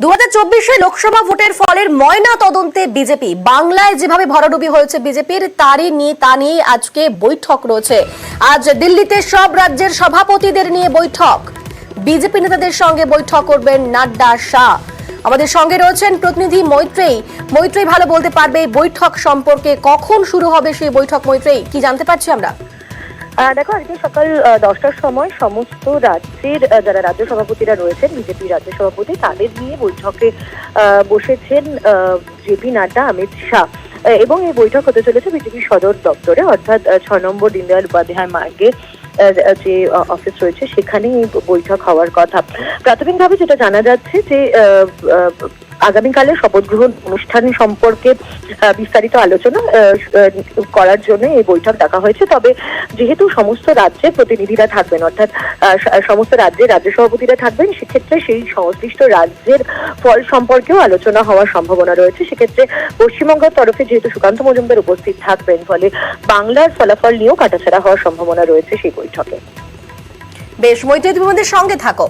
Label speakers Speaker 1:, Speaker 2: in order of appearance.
Speaker 1: 2024 লোকসভা ভোটের ফলের ময়না তদন্তে বিজেপি বাংলায় যেভাবে ভরাডুবি হয়েছে বিজেপির তা নিয়ে আজকে বৈঠক রয়েছে। আজ দিল্লিতে সব রাজ্যের সভাপতিদের নিয়ে বৈঠক, বিজেপি নেতাদের সঙ্গে বৈঠক করবেন নাড্ডা, শাহ। আমাদের সঙ্গে রয়েছেন প্রতিনিধি মৈত্রেয়ী ভালো বলতে পারবে এই বৈঠক সম্পর্কে, কখন শুরু হবে সেই বৈঠক? মৈত্রেয়ী, কি জানতে পারছি আমরা?
Speaker 2: দেখো, আজকে সকাল 10টার সময় সমস্ত রাজ্যের যারা রাজ্য সভাপতিরা রয়েছেন, বিজেপি রাজ্য সভাপতি, তাদের নিয়ে বৈঠকে বসেছেন জেপি নাড্ডা, অমিত শাহ। এবং এই বৈঠক হতে চলেছে বিজেপি সদর দপ্তরে, অর্থাৎ 6 নম্বর দীনদয়াল উপাধ্যায় মার্গে যে অফিস রয়েছে সেখানেই এই বৈঠক হওয়ার কথা। প্রাথমিকভাবে যেটা জানা যাচ্ছে যে আগামীকালের শপথ গ্রহণ অনুষ্ঠান সম্পর্কে বিস্তারিত আলোচনা করার জন্য এই বৈঠক ডাকা হয়েছে। তবে যেহেতু সমস্ত রাজ্যের প্রতিনিধিরা থাকবেন, অর্থাৎ সমস্ত রাজ্যের রাজ্য সভাপতিরা থাকবেন, সেক্ষেত্রে সেই সংশ্লিষ্ট রাজ্যের ফল সম্পর্কেও আলোচনা হওয়ার সম্ভাবনা রয়েছে। সেক্ষেত্রে পশ্চিমবঙ্গের তরফে যেহেতু সুকান্ত মজুমদার উপস্থিত থাকবেন, ফলে বাংলার ফলাফল নিয়েও কাটাছেড়া হওয়ার সম্ভাবনা রয়েছে সেই বৈঠকে।
Speaker 1: বেশ মৈত্রেয়ী, তুমি আমাদের সঙ্গে থাকো।